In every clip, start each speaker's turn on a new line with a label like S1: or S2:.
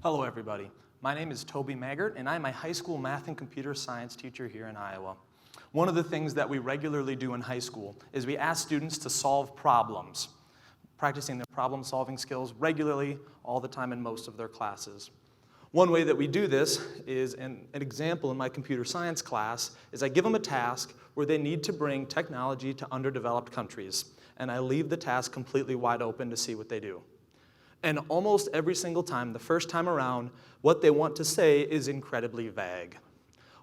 S1: Hello everybody. My name is Toby Maggert and I'm a high school math and computer science teacher here in Iowa. One of the things that we regularly do in high school is we ask students to solve problems, practicing their problem-solving skills regularly all the time in most of their classes. One way that we do this is, an example in my computer science class, is I give them a task where they need to bring technology to underdeveloped countries, and I leave the task completely wide open to see what they do. And almost every single time, the first time around, what they want to say is incredibly vague.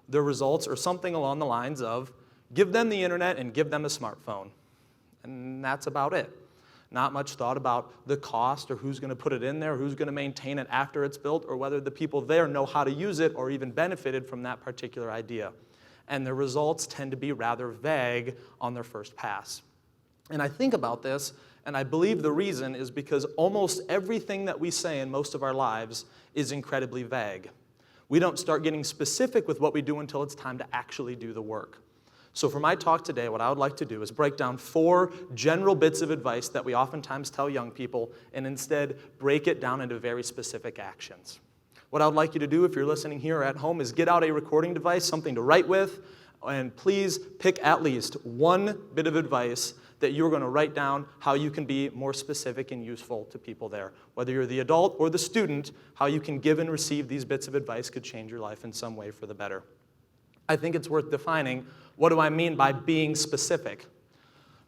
S1: Their results are something along the lines of, give them the internet and give them a smartphone. And that's about it. Not much thought about the cost or who's going to put it in there, who's going to maintain it after it's built, or whether the people there know how to use it or even benefited from that particular idea. And the results tend to be rather vague on their first pass. And I think about this, and I believe the reason is because almost everything that we say in most of our lives is incredibly vague. We don't start getting specific with what we do until it's time to actually do the work. So for my talk today, what I would like to do is break down 4 general bits of advice that we oftentimes tell young people and instead break it down into very specific actions. What I would like you to do if you're listening here or at home is get out a recording device, something to write with, and please pick at least one bit of advice that you're going to write down how you can be more specific and useful to people there. Whether you're the adult or the student, how you can give and receive these bits of advice could change your life in some way for the better. I think it's worth defining, what do I mean by being specific?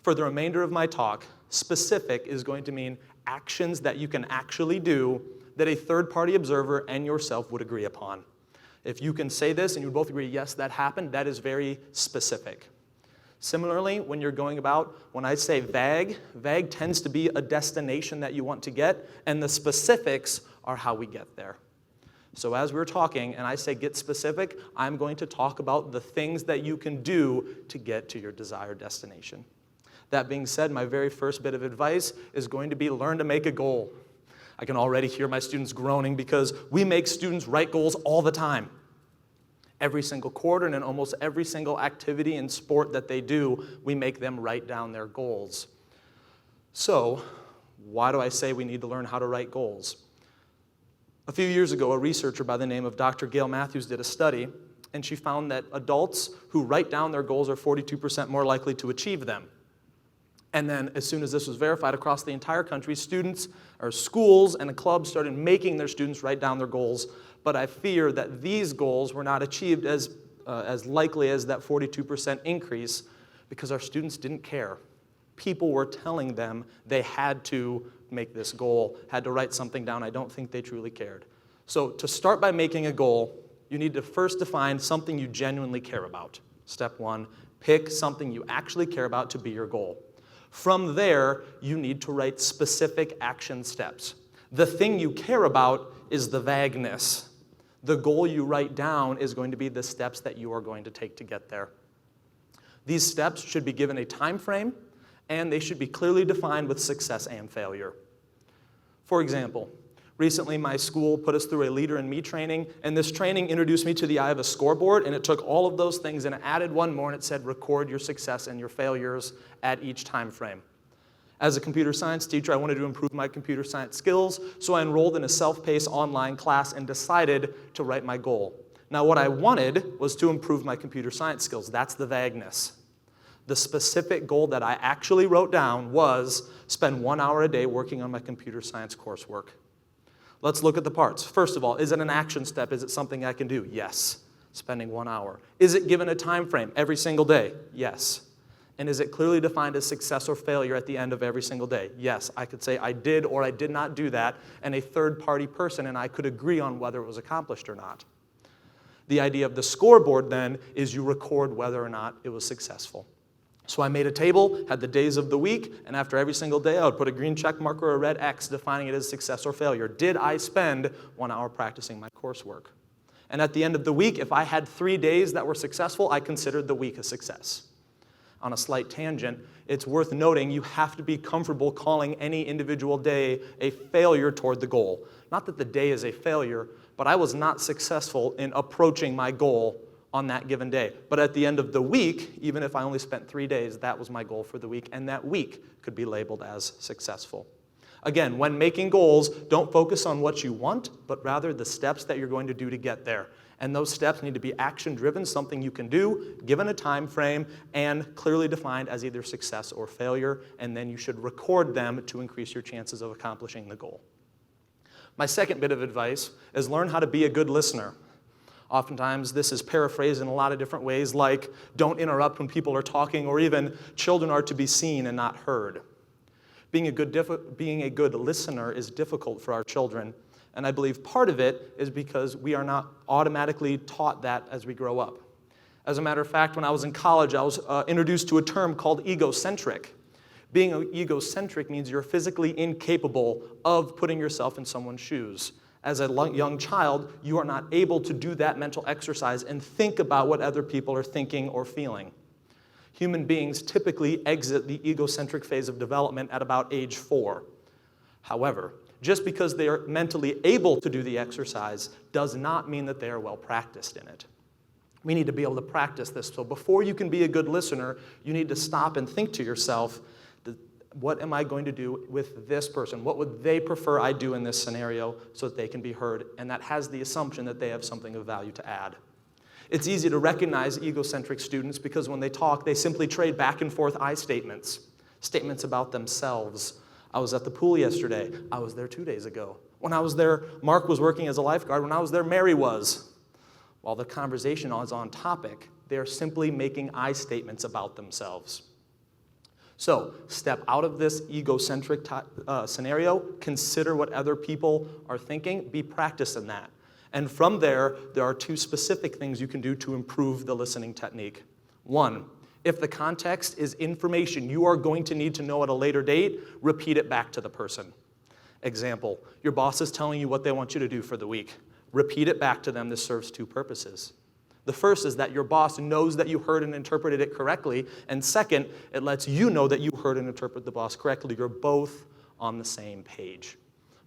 S1: For the remainder of my talk, specific is going to mean actions that you can actually do that a third-party observer and yourself would agree upon. If you can say this and you both agree, yes, that happened, that is very specific. Similarly, when you're going about, when I say vague, vague tends to be a destination that you want to get, and the specifics are how we get there. So as we're talking, and I say get specific, I'm going to talk about the things that you can do to get to your desired destination. That being said, my very first bit of advice is going to be learn to make a goal. I can already hear my students groaning because we make students write goals all the time. Every single quarter and in almost every single activity and sport that they do, we make them write down their goals. So, why do I say we need to learn how to write goals? A few years ago, a researcher by the name of Dr. Gail Matthews did a study, and she found that adults who write down their goals are 42% more likely to achieve them. And then, as soon as this was verified across the entire country, students, or schools and clubs started making their students write down their goals. But I fear that these goals were not achieved as likely as that 42% increase because our students didn't care. People were telling them they had to make this goal, had to write something down. I don't think they truly cared. So to start by making a goal, you need to first define something you genuinely care about. Step 1, pick something you actually care about to be your goal. From there, you need to write specific action steps. The thing you care about is the vagueness. The goal you write down is going to be the steps that you are going to take to get there. These steps should be given a time frame, and they should be clearly defined with success and failure. For example, recently my school put us through a Leader in Me training, and this training introduced me to the idea of a scoreboard, and it took all of those things and it added one more, and it said record your success and your failures at each time frame. As a computer science teacher, I wanted to improve my computer science skills, so I enrolled in a self-paced online class and decided to write my goal. Now, what I wanted was to improve my computer science skills. That's the vagueness. The specific goal that I actually wrote down was spend 1 hour a day working on my computer science coursework. Let's look at the parts. First of all, is it an action step? Is it something I can do? Yes. Spending 1 hour. Is it given a time frame every single day? Yes. And is it clearly defined as success or failure at the end of every single day? Yes, I could say I did or I did not do that, and a third-party person and I could agree on whether it was accomplished or not. The idea of the scoreboard, then, is you record whether or not it was successful. So I made a table, had the days of the week, and after every single day I would put a green check mark or a red X defining it as success or failure. Did I spend 1 hour practicing my coursework? And at the end of the week, if I had 3 days that were successful, I considered the week a success. On a slight tangent, it's worth noting you have to be comfortable calling any individual day a failure toward the goal. Not that the day is a failure, but I was not successful in approaching my goal on that given day. But at the end of the week, even if I only spent 3 days, that was my goal for the week, and that week could be labeled as successful. Again, when making goals, don't focus on what you want, but rather the steps that you're going to do to get there. And those steps need to be action-driven, something you can do, given a time frame, and clearly defined as either success or failure, and then you should record them to increase your chances of accomplishing the goal. My second bit of advice is learn how to be a good listener. Oftentimes, this is paraphrased in a lot of different ways, like don't interrupt when people are talking, or even children are to be seen and not heard. Being a good listener is difficult for our children, and I believe part of it is because we are not automatically taught that as we grow up. As a matter of fact, when I was in college, I was introduced to a term called egocentric. Being egocentric means you're physically incapable of putting yourself in someone's shoes. As a young child, you are not able to do that mental exercise and think about what other people are thinking or feeling. Human beings typically exit the egocentric phase of development at about age 4. However, just because they are mentally able to do the exercise does not mean that they are well practiced in it. We need to be able to practice this. So before you can be a good listener, you need to stop and think to yourself, what am I going to do with this person? What would they prefer I do in this scenario so that they can be heard? And that has the assumption that they have something of value to add. It's easy to recognize egocentric students because when they talk, they simply trade back and forth I statements, statements about themselves. I was at the pool yesterday. I was there 2 days ago. When I was there, Mark was working as a lifeguard. When I was there, Mary was. While the conversation is on topic, they are simply making I statements about themselves. So step out of this egocentric scenario, consider what other people are thinking, be practiced in that. And from there are 2 specific things you can do to improve the listening technique. 1, if the context is information you are going to need to know at a later date, repeat it back to the person. Example, your boss is telling you what they want you to do for the week. Repeat it back to them. This serves 2 purposes. The first is that your boss knows that you heard and interpreted it correctly, and second, it lets you know that you heard and interpreted the boss correctly. You're both on the same page.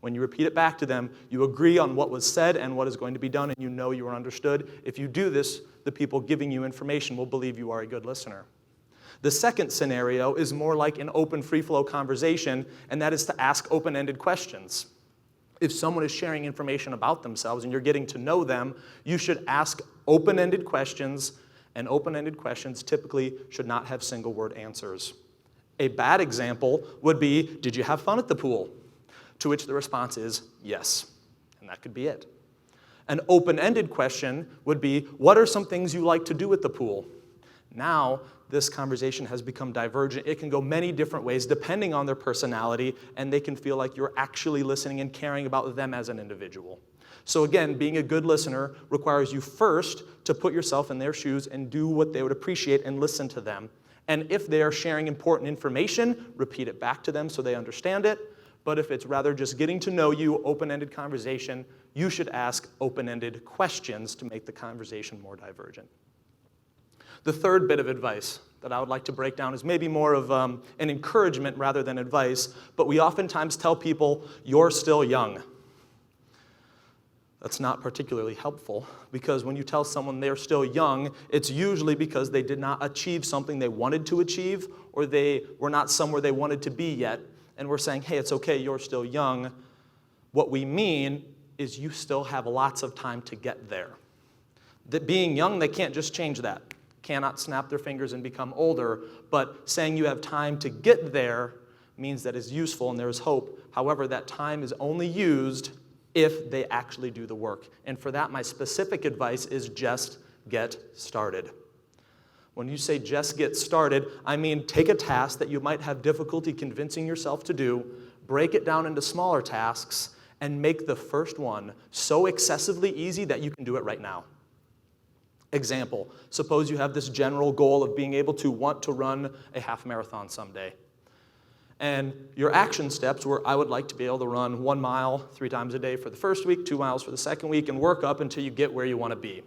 S1: When you repeat it back to them, you agree on what was said and what is going to be done, and you know you are understood. If you do this, the people giving you information will believe you are a good listener. The second scenario is more like an open, free-flow conversation, and that is to ask open-ended questions. If someone is sharing information about themselves and you're getting to know them, you should ask open-ended questions, and open-ended questions typically should not have single-word answers. A bad example would be, did you have fun at the pool? To which the response is yes, and that could be it. An open-ended question would be, what are some things you like to do at the pool? Now, this conversation has become divergent. It can go many different ways depending on their personality, and they can feel like you're actually listening and caring about them as an individual. So again, being a good listener requires you first to put yourself in their shoes and do what they would appreciate and listen to them. And if they are sharing important information, repeat it back to them so they understand it. But if it's rather just getting to know you, open-ended conversation, you should ask open-ended questions to make the conversation more divergent. The third bit of advice that I would like to break down is maybe more of an encouragement rather than advice, but we oftentimes tell people, you're still young. That's not particularly helpful, because when you tell someone they're still young, it's usually because they did not achieve something they wanted to achieve, or they were not somewhere they wanted to be yet, and we're saying, hey, it's okay, you're still young. What we mean is you still have lots of time to get there. That being young, they can't just change that. Cannot snap their fingers and become older, but saying you have time to get there means that it's useful and there's hope. However, that time is only used if they actually do the work. And for that, my specific advice is just get started. When you say just get started, I mean take a task that you might have difficulty convincing yourself to do, break it down into smaller tasks, and make the first one so excessively easy that you can do it right now. Example, suppose you have this general goal of being able to want to run a half marathon someday. And your action steps were, I would like to be able to run 1 mile 3 times a day for the first week, 2 miles for the second week, and work up until you get where you want to be.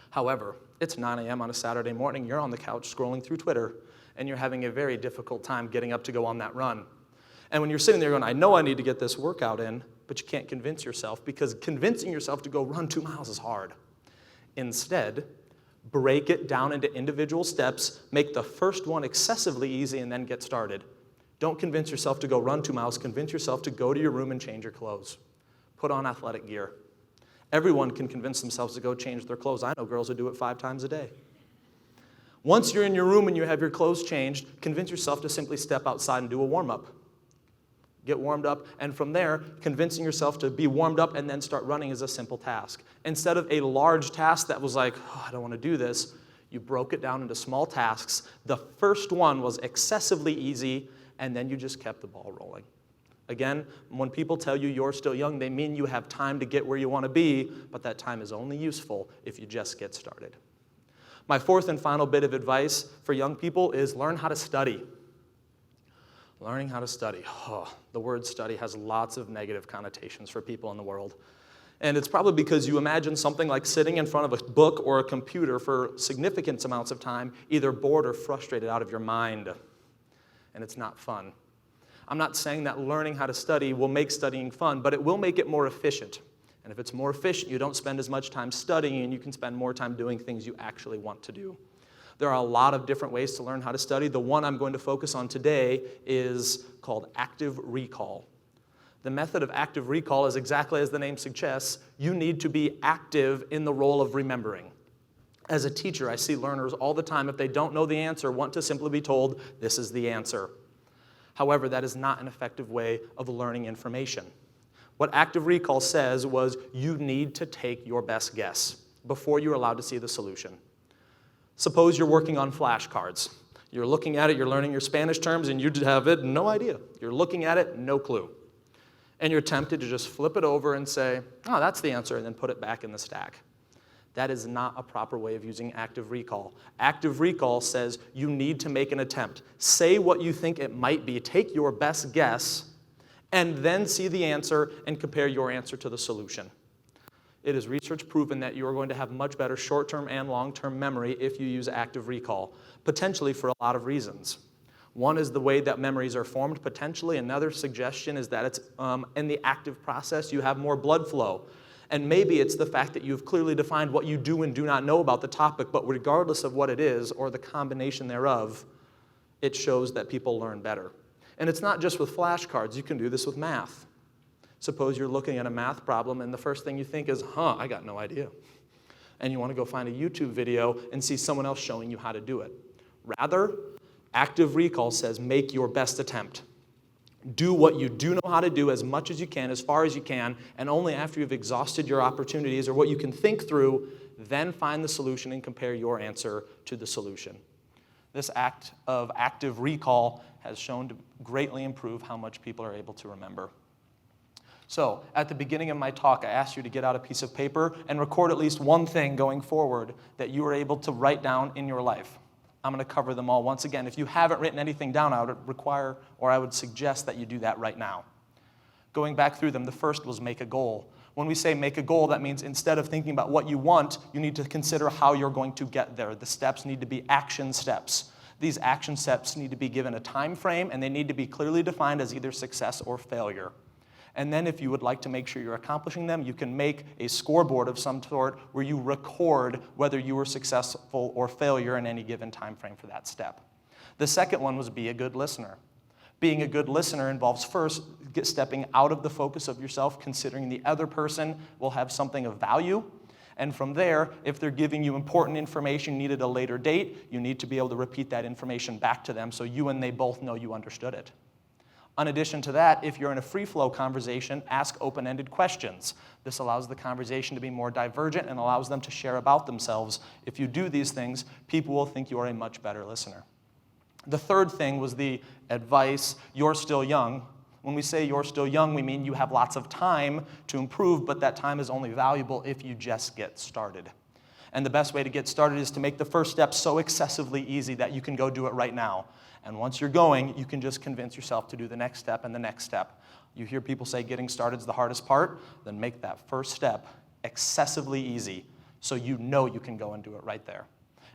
S1: However, it's 9 a.m. on a Saturday morning, you're on the couch scrolling through Twitter, and you're having a very difficult time getting up to go on that run. And when you're sitting there going, I know I need to get this workout in, but you can't convince yourself, because convincing yourself to go run 2 miles is hard. Instead, break it down into individual steps, make the first one excessively easy, and then get started. Don't convince yourself to go run 2 miles. Convince yourself to go to your room and change your clothes. Put on athletic gear. Everyone can convince themselves to go change their clothes. I know girls who do it 5 times a day. Once you're in your room and you have your clothes changed, convince yourself to simply step outside and do a warm-up. Get warmed up, and from there, convincing yourself to be warmed up and then start running is a simple task. Instead of a large task that was like, oh, I don't want to do this, you broke it down into small tasks. The first one was excessively easy, and then you just kept the ball rolling. Again, when people tell you you're still young, they mean you have time to get where you want to be, but that time is only useful if you just get started. My fourth and final bit of advice for young people is learn how to study. Learning how to study. Oh, the word study has lots of negative connotations for people in the world. And it's probably because you imagine something like sitting in front of a book or a computer for significant amounts of time, either bored or frustrated out of your mind. And it's not fun. I'm not saying that learning how to study will make studying fun, but it will make it more efficient. And if it's more efficient, you don't spend as much time studying, and you can spend more time doing things you actually want to do. There are a lot of different ways to learn how to study. The one I'm going to focus on today is called active recall. The method of active recall is exactly as the name suggests. You need to be active in the role of remembering. As a teacher, I see learners all the time, if they don't know the answer, want to simply be told, this is the answer. However, that is not an effective way of learning information. What active recall says was you need to take your best guess before you're allowed to see the solution. Suppose you're working on flashcards. You're looking at it, you're learning your Spanish terms, and you have it, no idea. You're looking at it, no clue. And you're tempted to just flip it over and say, oh, that's the answer, and then put it back in the stack. That is not a proper way of using active recall. Active recall says you need to make an attempt. Say what you think it might be. Take your best guess, and then see the answer and compare your answer to the solution. It is research proven that you are going to have much better short-term and long-term memory if you use active recall, potentially for a lot of reasons. One is the way that memories are formed, potentially. Another suggestion is that it's in the active process, you have more blood flow. And maybe it's the fact that you've clearly defined what you do and do not know about the topic, but regardless of what it is or the combination thereof, it shows that people learn better. And it's not just with flashcards. You can do this with math. Suppose you're looking at a math problem and the first thing you think is, I got no idea. And you want to go find a YouTube video and see someone else showing you how to do it. Rather, active recall says make your best attempt. Do what you do know how to do as much as you can, as far as you can, and only after you've exhausted your opportunities or what you can think through, then find the solution and compare your answer to the solution. This act of active recall has shown to greatly improve how much people are able to remember. So, at the beginning of my talk, I asked you to get out a piece of paper and record at least one thing going forward that you were able to write down in your life. I'm going to cover them all once again. If you haven't written anything down, I would suggest that you do that right now. Going back through them, the first was make a goal. When we say make a goal, that means instead of thinking about what you want, you need to consider how you're going to get there. The steps need to be action steps. These action steps need to be given a time frame, and they need to be clearly defined as either success or failure. And then if you would like to make sure you're accomplishing them, you can make a scoreboard of some sort where you record whether you were successful or failure in any given time frame for that step. The second one was be a good listener. Being a good listener involves first stepping out of the focus of yourself, considering the other person will have something of value. And from there, if they're giving you important information needed at a later date, you need to be able to repeat that information back to them so you and they both know you understood it. In addition to that, if you're in a free-flow conversation, ask open-ended questions. This allows the conversation to be more divergent and allows them to share about themselves. If you do these things, people will think you are a much better listener. The third thing was the advice, you're still young. When we say you're still young, we mean you have lots of time to improve, but that time is only valuable if you just get started. And the best way to get started is to make the first step so excessively easy that you can go do it right now. And once you're going, you can just convince yourself to do the next step and the next step. You hear people say getting started is the hardest part, then make that first step excessively easy so you know you can go and do it right there.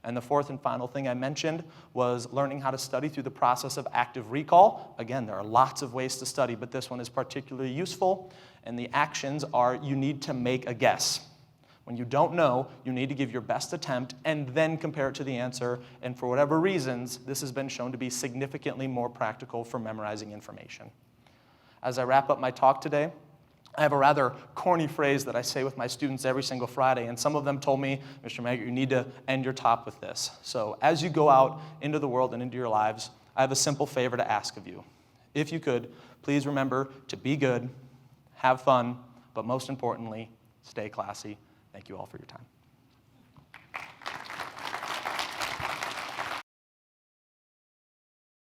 S1: And the fourth and final thing I mentioned was learning how to study through the process of active recall. Again, there are lots of ways to study, but this one is particularly useful. And the actions are you need to make a guess. When you don't know, you need to give your best attempt and then compare it to the answer. And for whatever reasons, this has been shown to be significantly more practical for memorizing information. As I wrap up my talk today, I have a rather corny phrase that I say with my students every single Friday, and some of them told me, Mr. Maggert, you need to end your talk with this. So as you go out into the world and into your lives, I have a simple favor to ask of you. If you could, please remember to be good, have fun, but most importantly, stay classy. Thank you all for your time.